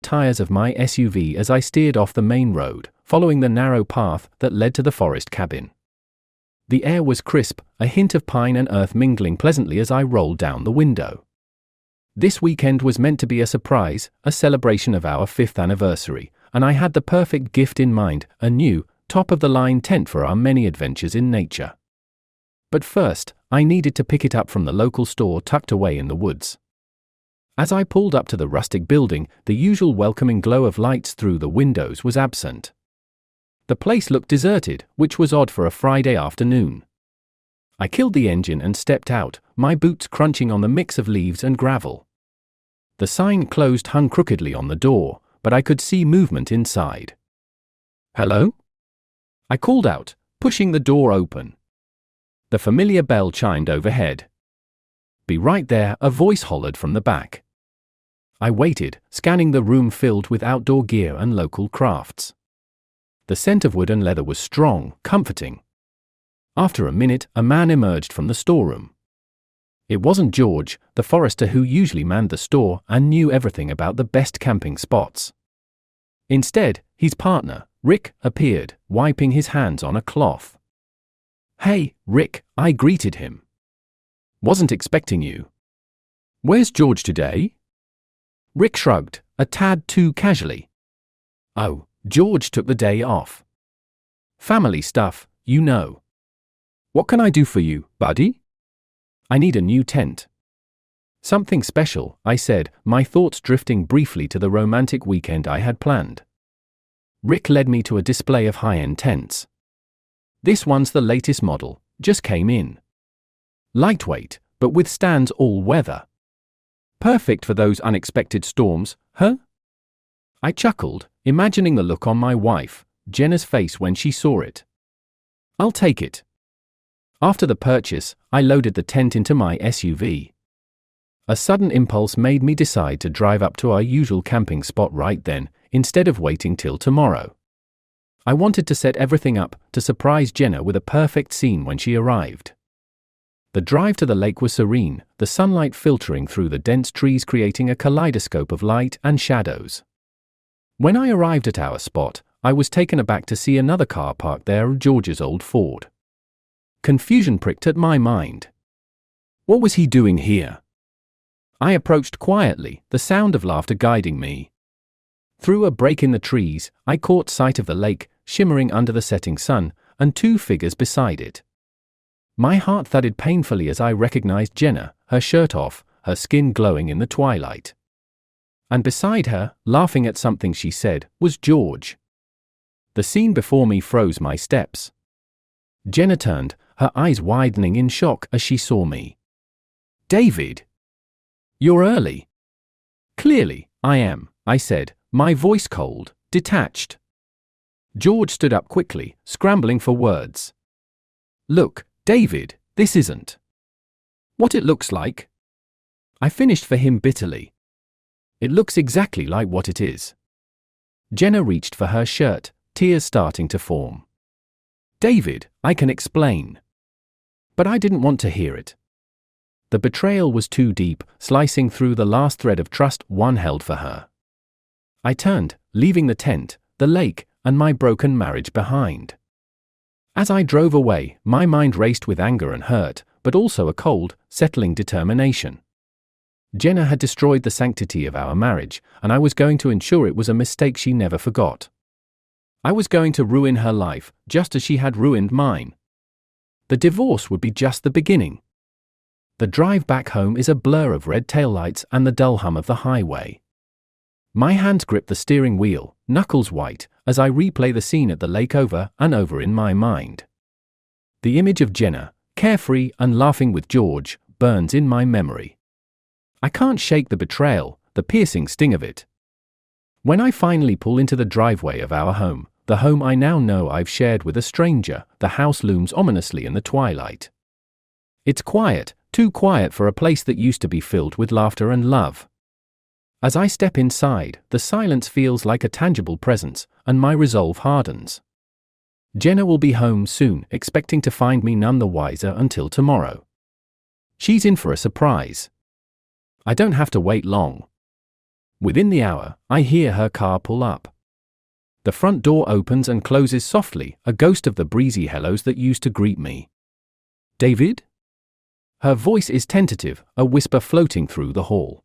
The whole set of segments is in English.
tires of my SUV as I steered off the main road, following the narrow path that led to the forest cabin. The air was crisp, a hint of pine and earth mingling pleasantly as I rolled down the window. This weekend was meant to be a surprise, a celebration of our 5th anniversary, and I had the perfect gift in mind, a new, top-of-the-line tent for our many adventures in nature. But first, I needed to pick it up from the local store tucked away in the woods. As I pulled up to the rustic building, the usual welcoming glow of lights through the windows was absent. The place looked deserted, which was odd for a Friday afternoon. I killed the engine and stepped out, my boots crunching on the mix of leaves and gravel. The sign closed hung crookedly on the door, but I could see movement inside. "Hello?" I called out, pushing the door open. The familiar bell chimed overhead. "Be right there," a voice hollered from the back. I waited, scanning the room filled with outdoor gear and local crafts. The scent of wood and leather was strong, comforting. After a minute, a man emerged from the storeroom. It wasn't George, the forester who usually manned the store and knew everything about the best camping spots. Instead, his partner, Rick, appeared, wiping his hands on a cloth. "Hey, Rick," I greeted him. "Wasn't expecting you." "Where's George today?" Rick shrugged, a tad too casually. "Oh, George took the day off. Family stuff, you know." "What can I do for you, buddy?" "I need a new tent." "Something special," I said, my thoughts drifting briefly to the romantic weekend I had planned. Rick led me to a display of high-end tents. "This one's the latest model, just came in. Lightweight, but withstands all weather. Perfect for those unexpected storms, huh?" I chuckled, imagining the look on my wife, Jenna's face when she saw it. "I'll take it." After the purchase, I loaded the tent into my SUV. A sudden impulse made me decide to drive up to our usual camping spot right then, instead of waiting till tomorrow. I wanted to set everything up to surprise Jenna with a perfect scene when she arrived. The drive to the lake was serene, the sunlight filtering through the dense trees creating a kaleidoscope of light and shadows. When I arrived at our spot, I was taken aback to see another car parked there, George's old Ford. Confusion pricked at my mind. What was he doing here? I approached quietly, the sound of laughter guiding me. Through a break in the trees, I caught sight of the lake, shimmering under the setting sun, and two figures beside it. My heart thudded painfully as I recognized Jenna, her shirt off, her skin glowing in the twilight. And beside her, laughing at something she said, was George. The scene before me froze my steps. Jenna turned, her eyes widening in shock as she saw me. "David! You're early." "Clearly, I am," I said, my voice cold, detached. George stood up quickly, scrambling for words. "Look, David, this isn't what it looks like." I finished for him bitterly. "It looks exactly like what it is." Jenna reached for her shirt, tears starting to form. "David, I can explain." But I didn't want to hear it. The betrayal was too deep, slicing through the last thread of trust one held for her. I turned, leaving the tent, the lake, and my broken marriage behind. As I drove away, my mind raced with anger and hurt, but also a cold, settling determination. Jenna had destroyed the sanctity of our marriage, and I was going to ensure it was a mistake she never forgot. I was going to ruin her life, just as she had ruined mine. The divorce would be just the beginning. The drive back home is a blur of red taillights and the dull hum of the highway. My hands grip the steering wheel, knuckles white, as I replay the scene at the lake over and over in my mind. The image of Jenna, carefree and laughing with George, burns in my memory. I can't shake the betrayal, the piercing sting of it. When I finally pull into the driveway of our home, the home I now know I've shared with a stranger, the house looms ominously in the twilight. It's quiet, too quiet for a place that used to be filled with laughter and love. As I step inside, the silence feels like a tangible presence, and my resolve hardens. Jenna will be home soon, expecting to find me none the wiser until tomorrow. She's in for a surprise. I don't have to wait long. Within the hour, I hear her car pull up. The front door opens and closes softly, a ghost of the breezy hellos that used to greet me. "David?" Her voice is tentative, a whisper floating through the hall.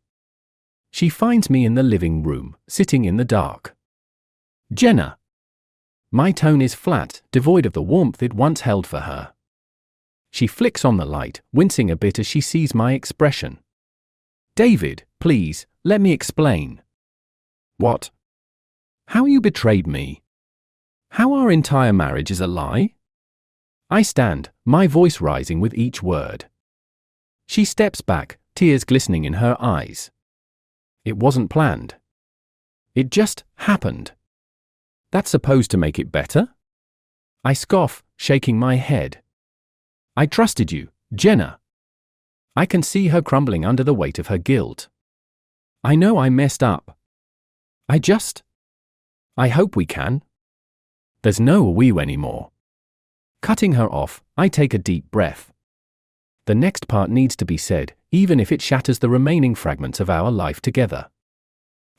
She finds me in the living room, sitting in the dark. "Jenna." My tone is flat, devoid of the warmth it once held for her. She flicks on the light, wincing a bit as she sees my expression. "David, please, let me explain." "What?" "How you betrayed me. How our entire marriage is a lie." I stand, my voice rising with each word. She steps back, tears glistening in her eyes. "It wasn't planned. It just happened. That's supposed to make it better?" I scoff, shaking my head. "I trusted you, Jenna." I can see her crumbling under the weight of her guilt. "I know I messed up. I hope we can." There's no we anymore. Cutting her off, I take a deep breath. The next part needs to be said, even if it shatters the remaining fragments of our life together.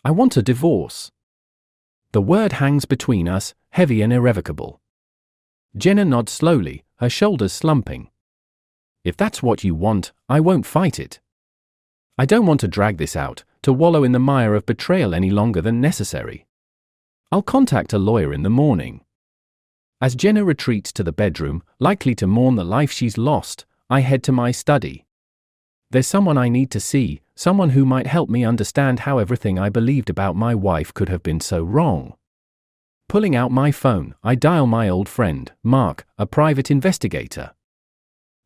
I want a divorce. The word hangs between us, heavy and irrevocable. Jenna nods slowly, her shoulders slumping. "If that's what you want, I won't fight it. I don't want to drag this out, to wallow in the mire of betrayal any longer than necessary. I'll contact a lawyer in the morning." As Jenna retreats to the bedroom, likely to mourn the life she's lost, I head to my study. There's someone I need to see, someone who might help me understand how everything I believed about my wife could have been so wrong. Pulling out my phone, I dial my old friend, Mark, a private investigator.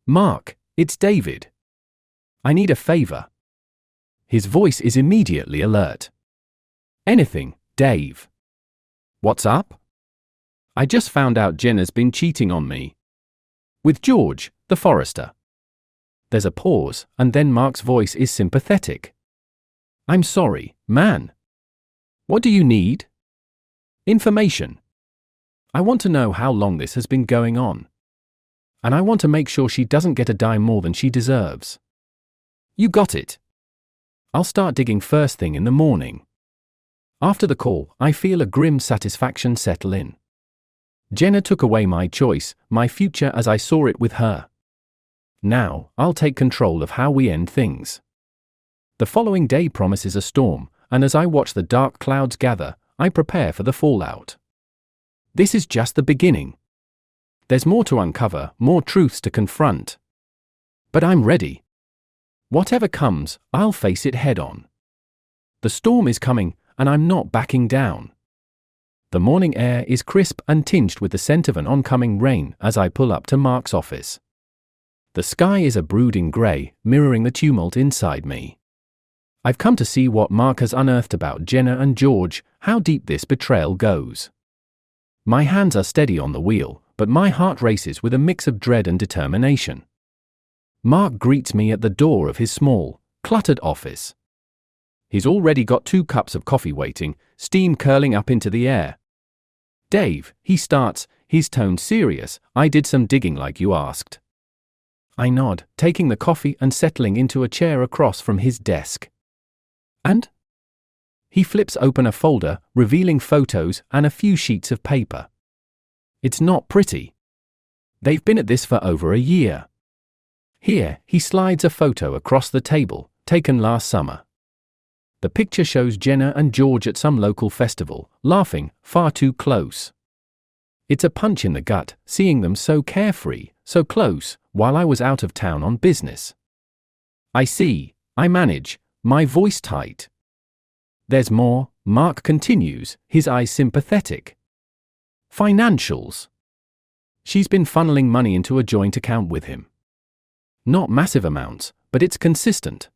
"Mark, it's David. I need a favor." His voice is immediately alert. "Anything, Dave." "What's up?" "I just found out Jenna's been cheating on me. With George, the forester." There's a pause, and then Mark's voice is sympathetic. "I'm sorry, man. What do you need?" "Information. I want to know how long this has been going on. And I want to make sure she doesn't get a dime more than she deserves." "You got it. I'll start digging first thing in the morning." After the call, I feel a grim satisfaction settle in. Jenna took away my choice, my future as I saw it with her. Now, I'll take control of how we end things. The following day promises a storm, and as I watch the dark clouds gather, I prepare for the fallout. This is just the beginning. There's more to uncover, more truths to confront. But I'm ready. Whatever comes, I'll face it head on. The storm is coming, and I'm not backing down. The morning air is crisp and tinged with the scent of an oncoming rain as I pull up to Mark's office. The sky is a brooding grey, mirroring the tumult inside me. I've come to see what Mark has unearthed about Jenna and George, how deep this betrayal goes. My hands are steady on the wheel, but my heart races with a mix of dread and determination. Mark greets me at the door of his small, cluttered office. He's already got 2 cups of coffee waiting, steam curling up into the air. "Dave," he starts, his tone serious, "I did some digging like you asked." I nod, taking the coffee and settling into a chair across from his desk. "And?" He flips open a folder, revealing photos and a few sheets of paper. It's not pretty. They've been at this for over a year. Here, he slides a photo across the table, taken last summer. The picture shows Jenna and George at some local festival, laughing, far too close. It's a punch in the gut, seeing them so carefree, so close, while I was out of town on business. "I see," I manage, my voice tight. "There's more," Mark continues, his eyes sympathetic. "Financials. She's been funneling money into a joint account with him. Not massive amounts, but it's consistent."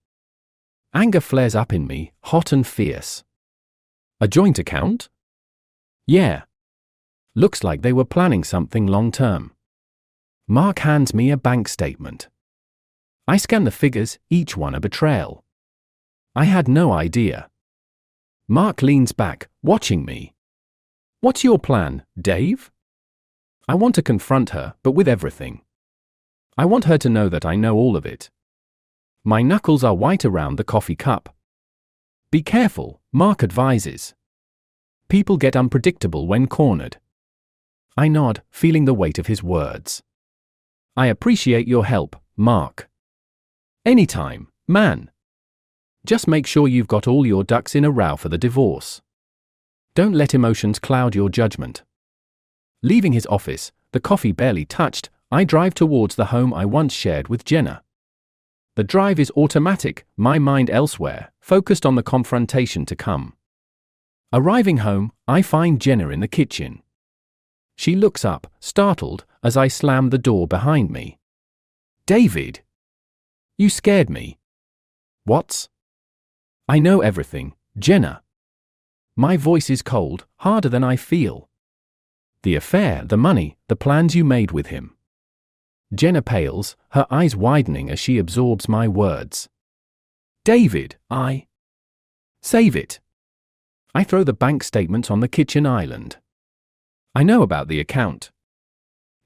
Anger flares up in me, hot and fierce. "A joint account?" "Yeah. Looks like they were planning something long-term." Mark hands me a bank statement. I scan the figures, each one a betrayal. I had no idea. Mark leans back, watching me. "What's your plan, Dave?" I want to confront her, but with everything. I want her to know that I know all of it. My knuckles are white around the coffee cup. Be careful, Mark advises. People get unpredictable when cornered. I nod, feeling the weight of his words. I appreciate your help, Mark. Anytime, man. Just make sure you've got all your ducks in a row for the divorce. Don't let emotions cloud your judgment. Leaving his office, the coffee barely touched, I drive towards the home I once shared with Jenna. The drive is automatic, my mind elsewhere, focused on the confrontation to come. Arriving home, I find Jenna in the kitchen. She looks up, startled, as I slam the door behind me. David! You scared me. What's? I know everything, Jenna. My voice is cold, harder than I feel. The affair, the money, the plans you made with him. Jenna pales, her eyes widening as she absorbs my words. David, Save it. I throw the bank statements on the kitchen island. I know about the account.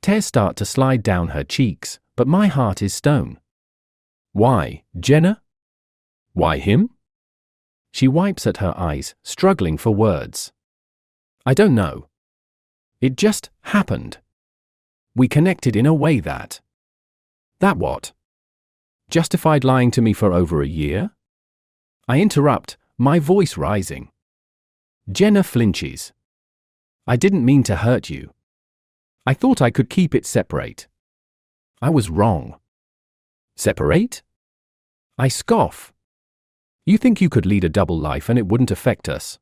Tears start to slide down her cheeks, but my heart is stone. Why, Jenna? Why him? She wipes at her eyes, struggling for words. I don't know. It just happened. We connected in a way that what? Justified lying to me for over a year? I interrupt, my voice rising. Jenna flinches. I didn't mean to hurt you. I thought I could keep it separate. I was wrong. Separate? I scoff. You think you could lead a double life and it wouldn't affect us?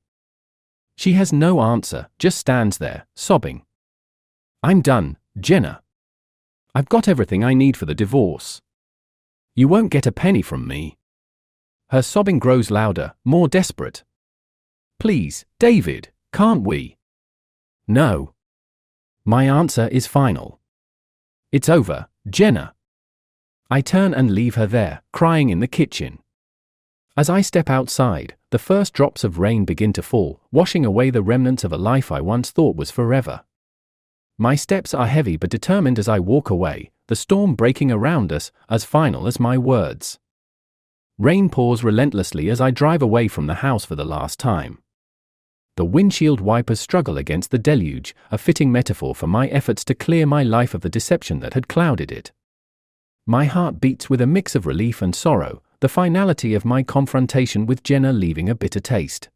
She has no answer, just stands there, sobbing. I'm done, Jenna. I've got everything I need for the divorce. You won't get a penny from me. Her sobbing grows louder, more desperate. Please, David, can't we? No. My answer is final. It's over, Jenna. I turn and leave her there, crying in the kitchen. As I step outside, the first drops of rain begin to fall, washing away the remnants of a life I once thought was forever. My steps are heavy but determined as I walk away, the storm breaking around us, as final as my words. Rain pours relentlessly as I drive away from the house for the last time. The windshield wipers struggle against the deluge, a fitting metaphor for my efforts to clear my life of the deception that had clouded it. My heart beats with a mix of relief and sorrow, the finality of my confrontation with Jenna leaving a bitter taste.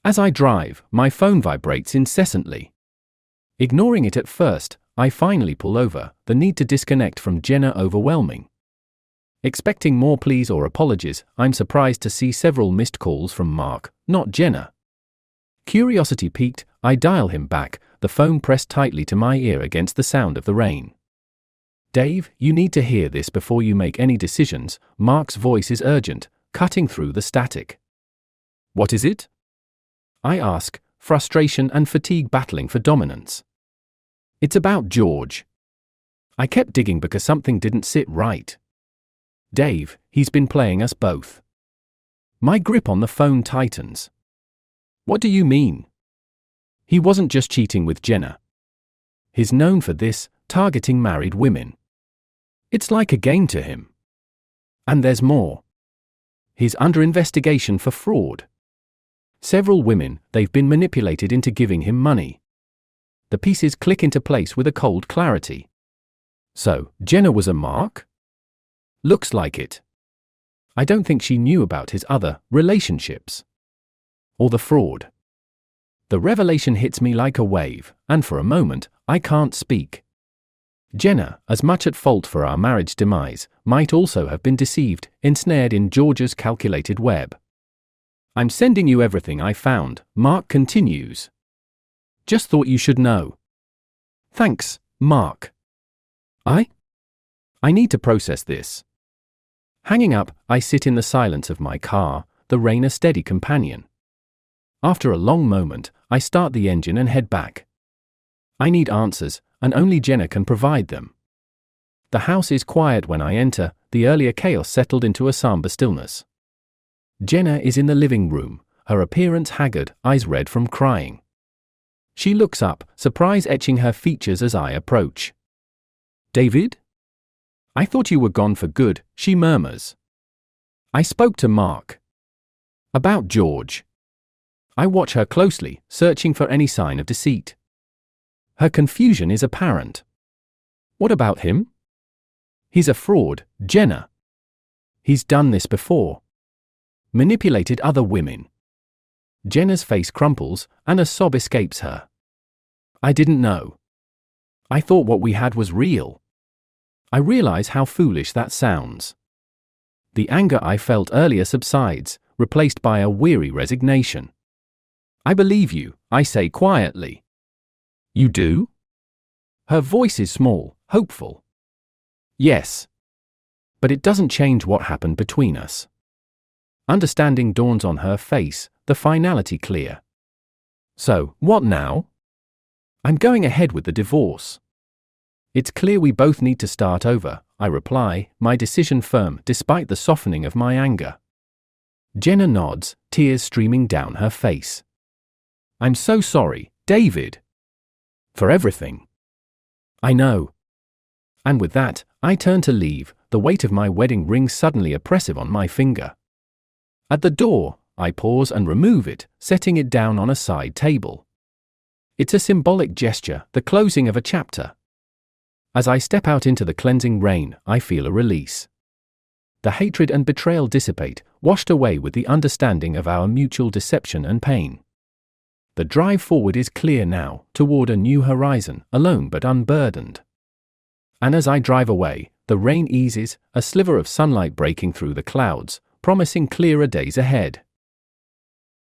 As I drive, my phone vibrates incessantly. Ignoring it at first, I finally pull over, the need to disconnect from Jenna overwhelming. Expecting more pleas or apologies, I'm surprised to see several missed calls from Mark, not Jenna. Curiosity piqued, I dial him back, the phone pressed tightly to my ear against the sound of the rain. Dave, you need to hear this before you make any decisions. Mark's voice is urgent, cutting through the static. What is it? I ask, frustration and fatigue battling for dominance. It's about George. I kept digging because something didn't sit right. Dave, he's been playing us both. My grip on the phone tightens. What do you mean? He wasn't just cheating with Jenna. He's known for this, targeting married women. It's like a game to him. And there's more. He's under investigation for fraud. Several women, they've been manipulated into giving him money. The pieces click into place with a cold clarity. So, Jenna was a mark? Looks like it. I don't think she knew about his other relationships. Or the fraud. The revelation hits me like a wave, and for a moment, I can't speak. Jenna, as much at fault for our marriage demise, might also have been deceived, ensnared in George's calculated web. I'm sending you everything I found, Mark continues. Just thought you should know. Thanks, Mark. I need to process this. Hanging up, I sit in the silence of my car, the rain a steady companion. After a long moment, I start the engine and head back. I need answers, and only Jenna can provide them. The house is quiet when I enter, the earlier chaos settled into a somber stillness. Jenna is in the living room, her appearance haggard, eyes red from crying. She looks up, surprise etching her features as I approach. David? I thought you were gone for good, she murmurs. I spoke to Mark. About George. I watch her closely, searching for any sign of deceit. Her confusion is apparent. What about him? He's a fraud, Jenna. He's done this before. Manipulated other women. Jenna's face crumples, and a sob escapes her. I didn't know. I thought what we had was real. I realize how foolish that sounds. The anger I felt earlier subsides, replaced by a weary resignation. I believe you, I say quietly. You do? Her voice is small, hopeful. Yes. But it doesn't change what happened between us. Understanding dawns on her face, the finality clear. So, what now? I'm going ahead with the divorce. It's clear we both need to start over, I reply, my decision firm despite the softening of my anger. Jenna nods, tears streaming down her face. I'm so sorry, David. For everything. I know. And with that, I turn to leave, the weight of my wedding ring suddenly oppressive on my finger. At the door, I pause and remove it, setting it down on a side table. It's a symbolic gesture, the closing of a chapter. As I step out into the cleansing rain, I feel a release. The hatred and betrayal dissipate, washed away with the understanding of our mutual deception and pain. The drive forward is clear now, toward a new horizon, alone but unburdened. And as I drive away, the rain eases, a sliver of sunlight breaking through the clouds, promising clearer days ahead.